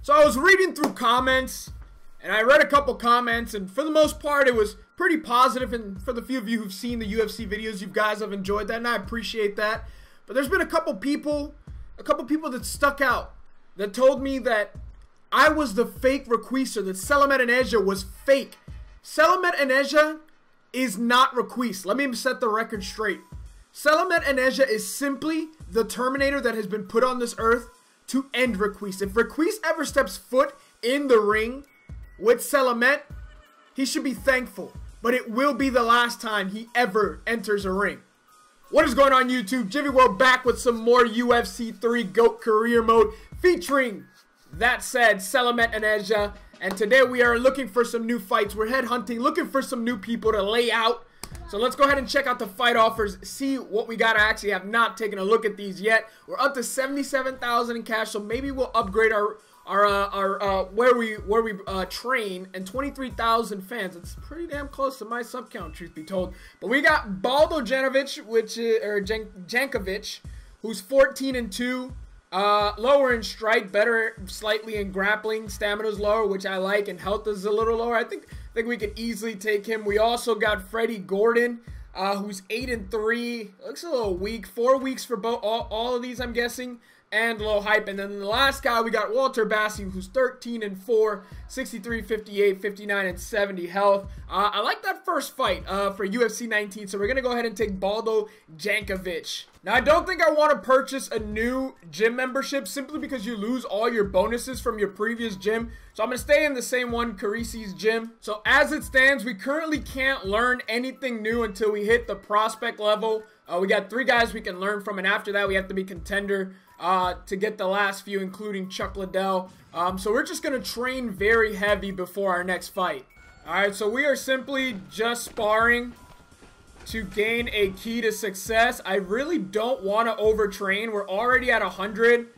So I was reading through comments, and I read a couple comments, and for the most part, it was pretty positive. And for the few of you who've seen the UFC videos, you guys have enjoyed that, and I appreciate that. But there's been a couple people that stuck out, that told me that I was the fake Requiser, that Selamet L3THAL was fake. Selamet L3THAL is not Requise. Let me set the record straight. Selamet L3THAL is simply the Terminator that has been put on this earth to end Requise. If Requise ever steps foot in the ring with Selamet, he should be thankful. But it will be the last time he ever enters a ring. What is going on, YouTube? Gyvi World back with some more UFC 3 GOAT Career Mode featuring, that said, Selamet L3THAL. And today we are looking for some new fights. We're headhunting, looking for some new people to lay out. So let's go ahead and check out the fight offers, see what we got. I actually have not taken a look at these yet. We're up to 77,000 in cash, so maybe we'll upgrade our where we train, and 23,000 fans. It's pretty damn close to my sub count, truth be told. But we got Baldo Janovic, Jankovic, who's 14-2. Lower in strike, better slightly in grappling. Stamina's lower, which I like, and health is a little lower. I think we could easily take him. We also got Freddie Gordon, who's 8-3. Looks a little weak. 4 weeks for both all of these, I'm guessing, and low hype. And then the last guy, we got Walter Bassi, who's 13-4, 63, 58, 59, and 70 health. I like that first fight for UFC 19, so we're gonna go ahead and take Baldo Jankovic. Now, I don't think I want to purchase a new gym membership simply because you lose all your bonuses from your previous gym. So I'm going to stay in the same one, Carisi's gym. So as it stands, we currently can't learn anything new until we hit the prospect level. We got 3 guys we can learn from, and after that we have to be contender to get the last few, including Chuck Liddell. So we're just going to train very heavy before our next fight. Alright, so we are simply just sparring to gain a key to success. I really don't want to overtrain. We're already at 100.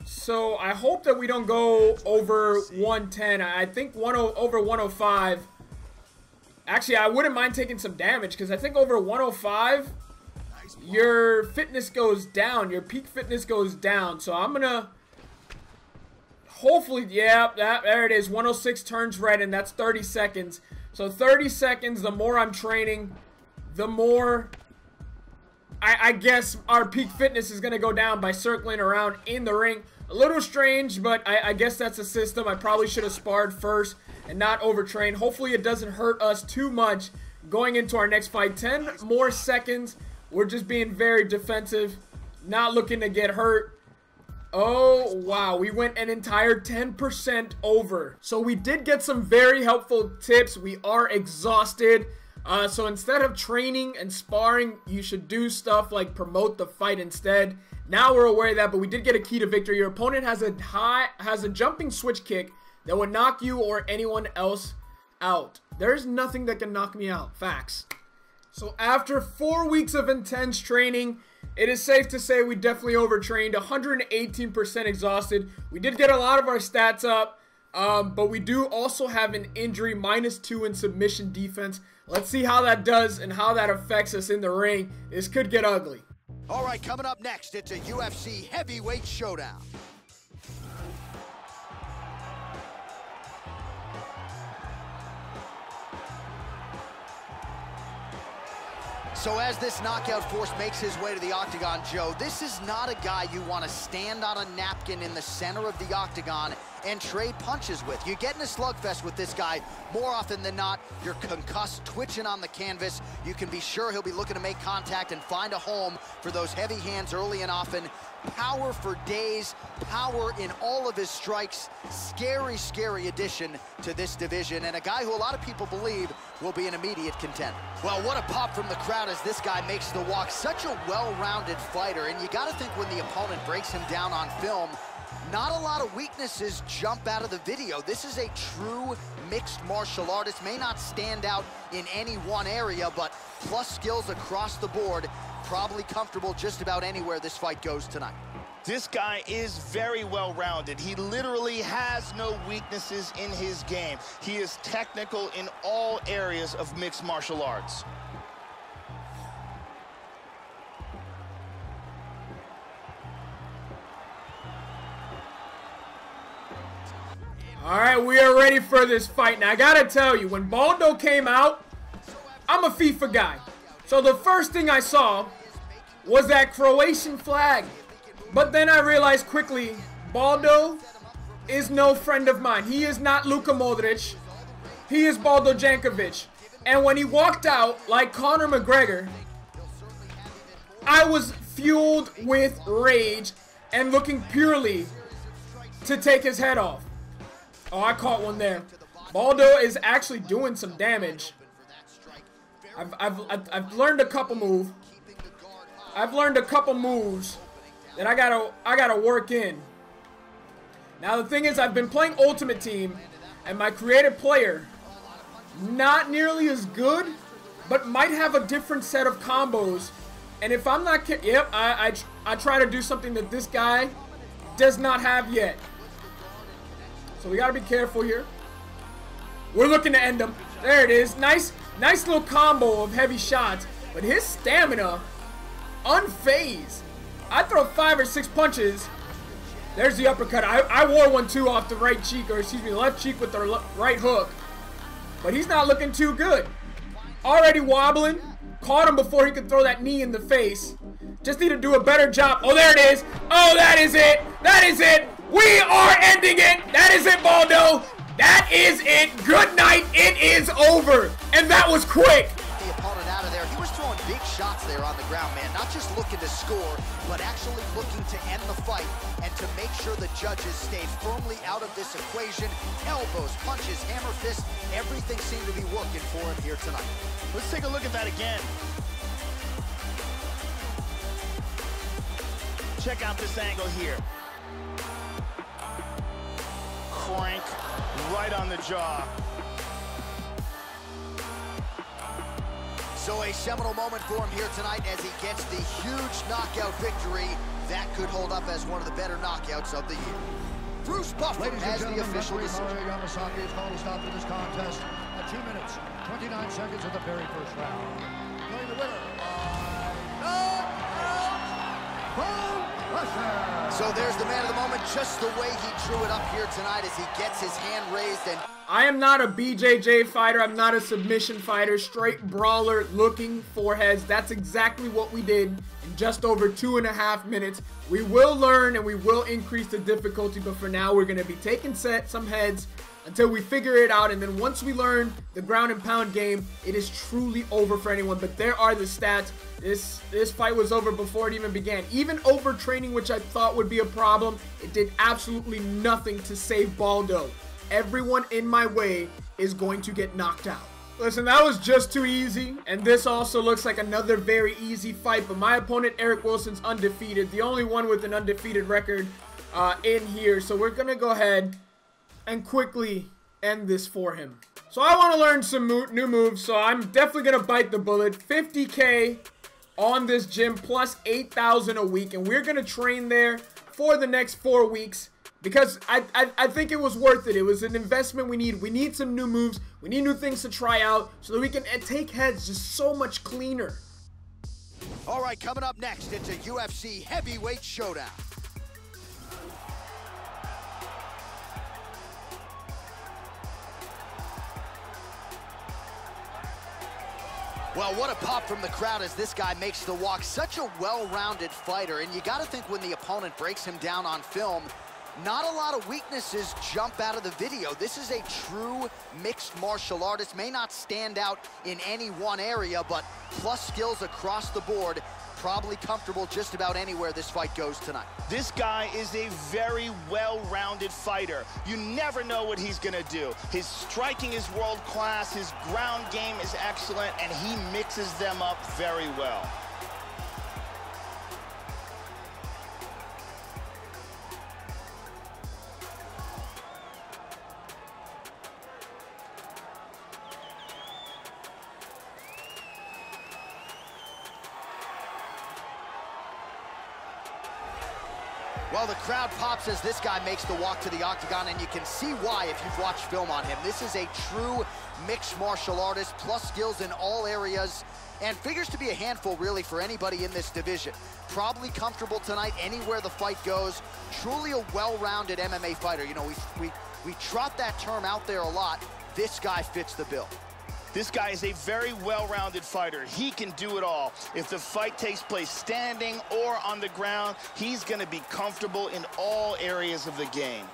So I hope that we don't go over 110. I think over 105. Actually, I wouldn't mind taking some damage, because I think over 105, your fitness goes down. Your peak fitness goes down. So I'm gonna hopefully, yeah, there it is. 106 turns red, and that's 30 seconds. So 30 seconds, the more I'm training, the more I guess our peak fitness is going to go down by circling around in the ring. A little strange, but I guess that's a system. I probably should have sparred first and not overtrained. Hopefully it doesn't hurt us too much going into our next fight. 10 more seconds. We're just being very defensive, not looking to get hurt. Oh, wow. We went an entire 10% over. So we did get some very helpful tips. We are exhausted. So instead of training and sparring, you should do stuff like promote the fight instead. Now we're aware of that, but we did get a key to victory. Your opponent has a jumping switch kick that would knock you or anyone else out. There's nothing that can knock me out. Facts. So after 4 weeks of intense training, it is safe to say we definitely overtrained. 118% exhausted. We did get a lot of our stats up, but we do also have an injury, -2 in submission defense. Let's see how that does and how that affects us in the ring. This could get ugly. All right, coming up next, it's a UFC heavyweight showdown. So as this knockout force makes his way to the octagon, Joe, this is not a guy you want to stand on a napkin in the center of the octagon and trade punches with. You get in a slugfest with this guy, more often than not, you're concussed, twitching on the canvas. You can be sure he'll be looking to make contact and find a home for those heavy hands early and often. Power for days, power in all of his strikes. Scary, scary addition to this division, and a guy who a lot of people believe will be an immediate contender. Well, what a pop from the crowd as this guy makes the walk. Such a well-rounded fighter, and you gotta think when the opponent breaks him down on film, not a lot of weaknesses jump out of the video. This is a true mixed martial artist. May not stand out in any one area, but plus skills across the board. Probably comfortable just about anywhere this fight goes tonight. This guy is very well-rounded. He literally has no weaknesses in his game. He is technical in all areas of mixed martial arts. All right, we are ready for this fight. Now, I gotta tell you, when Baldo came out, I'm a FIFA guy. So the first thing I saw was that Croatian flag. But then I realized quickly, Baldo is no friend of mine. He is not Luka Modric. He is Baldo Jankovic. And when he walked out like Conor McGregor, I was fueled with rage and looking purely to take his head off. Oh, I caught one there. Baldo is actually doing some damage. I've learned a couple moves. I've learned a couple moves that I gotta work in. Now the thing is, I've been playing Ultimate Team, and my creative player, not nearly as good, but might have a different set of combos. And if I'm not, yep, I try to do something that this guy does not have yet. So we gotta be careful here. We're looking to end him. There it is. Nice little combo of heavy shots. But his stamina, unfazed. I throw 5 or 6 punches. There's the uppercut. I wore one too off the right cheek, or excuse me, left cheek with the right hook. But he's not looking too good. Already wobbling. Caught him before he could throw that knee in the face. Just need to do a better job. Oh, there it is. Oh, that is it. That is it. We are ending it. That is it, Baldo. That is it. Good night. It is over. And that was quick. The opponent out of there. He was throwing big shots there on the ground, man. Not just looking to score, but actually looking to end the fight and to make sure the judges stay firmly out of this equation. Elbows, punches, hammer fists, everything seemed to be working for him here tonight. Let's take a look at that again. Check out this angle here. Crank right on the jaw. So a seminal moment for him here tonight as he gets the huge knockout victory. That could hold up as one of the better knockouts of the year. Bruce Buffer has the official decision. Yamasaki is called to stop to this contest at 2 minutes, 29 seconds of the very first round. Going the winner by knockout, Russia. So there's the man of the moment, just the way he drew it up here tonight as he gets his hand raised. And I am not a BJJ fighter. I'm not a submission fighter. Straight brawler looking for heads. That's exactly what we did in just over 2.5 minutes. We will learn and we will increase the difficulty, but for now we're going to be taking some heads until we figure it out. And then once we learn the ground and pound game, it is truly over for anyone. But there are the stats. This fight was over before it even began. Even overtraining, which I thought would be a problem, it did absolutely nothing to save Baldo. Everyone in my way is going to get knocked out. Listen, that was just too easy, and this also looks like another very easy fight, but my opponent, Eric Wilson's undefeated, the only one with an undefeated record in here, so we're going to go ahead and quickly end this for him. So I want to learn some new moves, so I'm definitely going to bite the bullet. 50K on this gym, plus 8,000 a week, and we're going to train there for the next 4 weeks. Because I think it was worth it. It was an investment we need. We need some new moves. We need new things to try out so that we can take heads just so much cleaner. all right, coming up next, it's a UFC heavyweight showdown. Well, what a pop from the crowd as this guy makes the walk. Such a well-rounded fighter, and you got to think when the opponent breaks him down on film, not a lot of weaknesses jump out of the video. This is a true mixed martial artist. May not stand out in any one area, but plus skills across the board. Probably comfortable just about anywhere this fight goes tonight. This guy is a very well-rounded fighter. You never know what he's gonna do. His striking is world-class, his ground game is excellent, and he mixes them up very well. Well, the crowd pops as this guy makes the walk to the octagon, and you can see why if you've watched film on him. This is a true mixed martial artist, plus skills in all areas, and figures to be a handful, really, for anybody in this division. Probably comfortable tonight anywhere the fight goes. Truly a well-rounded MMA fighter. You know, we We trot that term out there a lot. This guy fits the bill. This guy is a very well-rounded fighter. He can do it all. If the fight takes place standing or on the ground, he's going to be comfortable in all areas of the game.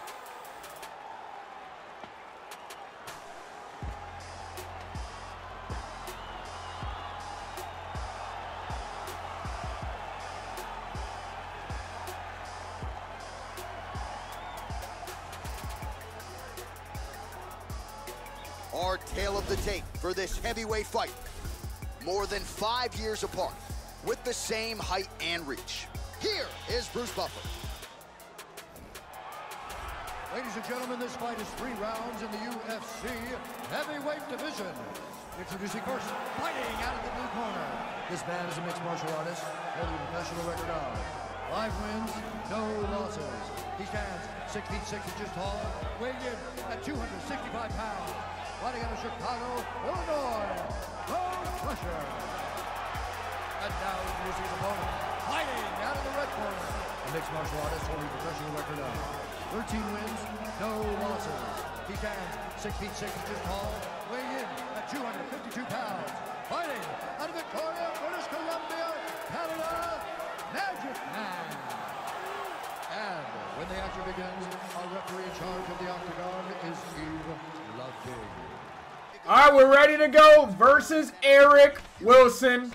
Our tale of the tape for this heavyweight fight. More than 5 years apart, with the same height and reach. Here is Bruce Buffer. Ladies and gentlemen, this fight is 3 rounds in the UFC heavyweight division. Introducing first, fighting out of the blue corner. This man is a mixed martial artist, holding a professional record of 5 wins, no losses. He stands 6 feet 6 inches tall, weighing in at 265 pounds. Fighting out of Chicago, Illinois, Bone Crusher. And now introducing his opponent, fighting out of the red corner. A mixed martial artist holding a professional record of 13 wins, no losses. He stands 6 feet 6 inches tall, weighing in at 252 pounds. Fighting out of Victoria, British Columbia, Canada, Magic Man. And when the action begins, our referee in charge of the octagon is Gyvi World. All right, we're ready to go versus Eric Wilson.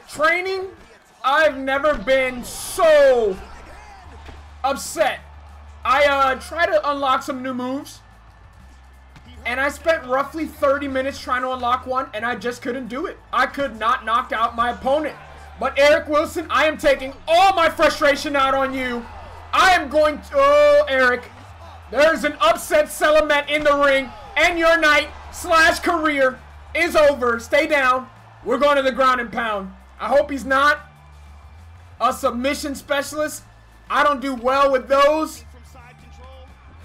Training, I've never been so upset. I tried to unlock some new moves, and I spent roughly 30 minutes trying to unlock one, and I just couldn't do it. I could not knock out my opponent. But Eric Wilson, I am taking all my frustration out on you. I am going to... Oh, Eric. There's an upset Selamet in the ring, and your night / career is over. Stay down. We're going to the ground and pound. I hope he's not a submission specialist. I don't do well with those.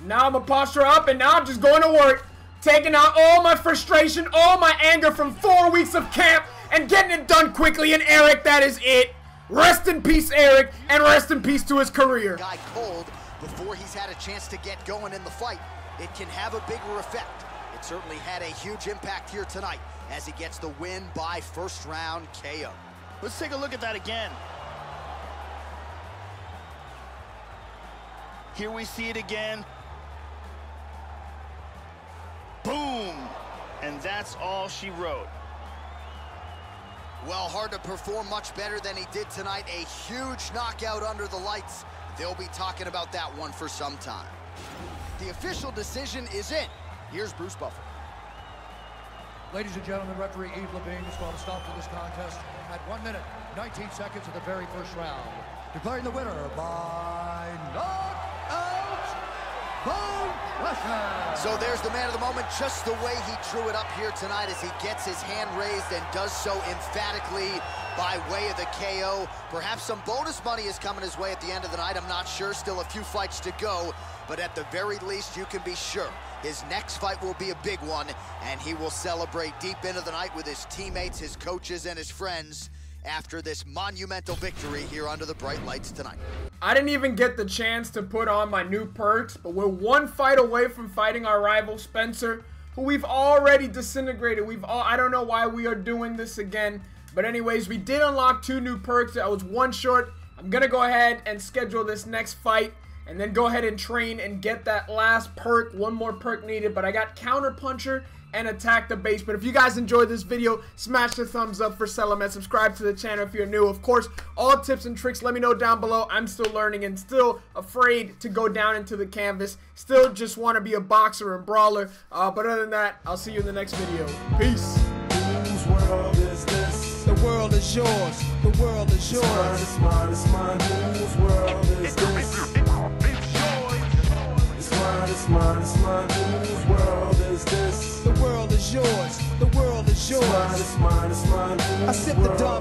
Now I'm a posture up, and now I'm just going to work. Taking out all my frustration, all my anger from 4 weeks of camp, and getting it done quickly. And Eric, that is it. Rest in peace, Eric, and rest in peace to his career. Guy cold before he's had a chance to get going in the fight. It can have a bigger effect. It certainly had a huge impact here tonight as he gets the win by first round KO. Let's take a look at that again. Here we see it again. Boom! And that's all she wrote. Well, hard to perform much better than he did tonight. A huge knockout under the lights. They'll be talking about that one for some time. The official decision is in. Here's Bruce Buffer. Ladies and gentlemen, referee Yves Levine has called a stop to this contest at 1 minute, 19 seconds of the very first round. Declaring the winner by knockout, Bone Crusher. So there's the man of the moment, just the way he drew it up here tonight as he gets his hand raised and does so emphatically by way of the KO. Perhaps some bonus money is coming his way at the end of the night. I'm not sure, still a few fights to go, but at the very least you can be sure his next fight will be a big one, and he will celebrate deep into the night with his teammates, his coaches, and his friends after this monumental victory here under the bright lights tonight. I didn't even get the chance to put on my new perks, but we're one fight away from fighting our rival Spencer, who we've already disintegrated. I don't know why we are doing this again, but anyways, we did unlock 2 new perks. I was 1 short. I'm gonna go ahead and schedule this next fight and then go ahead and train and get that last perk. 1 more perk needed, but I got Counter Puncher and Attack the Base. But if you guys enjoyed this video, smash the thumbs up for Selamet. Subscribe to the channel if you're new. Of course, all tips and tricks, let me know down below. I'm still learning and still afraid to go down into the canvas. Still just want to be a boxer and brawler. But other than that, I'll see you in the next video. Peace. Whose world is this? The world is yours. The world is yours. It's mine, it's mine. Whose world is this? It's mine, it's mine, it's mine. Whose world is this? The world is yours. The world is yours. It's mine, it's mine, it's mine. I sip the dumb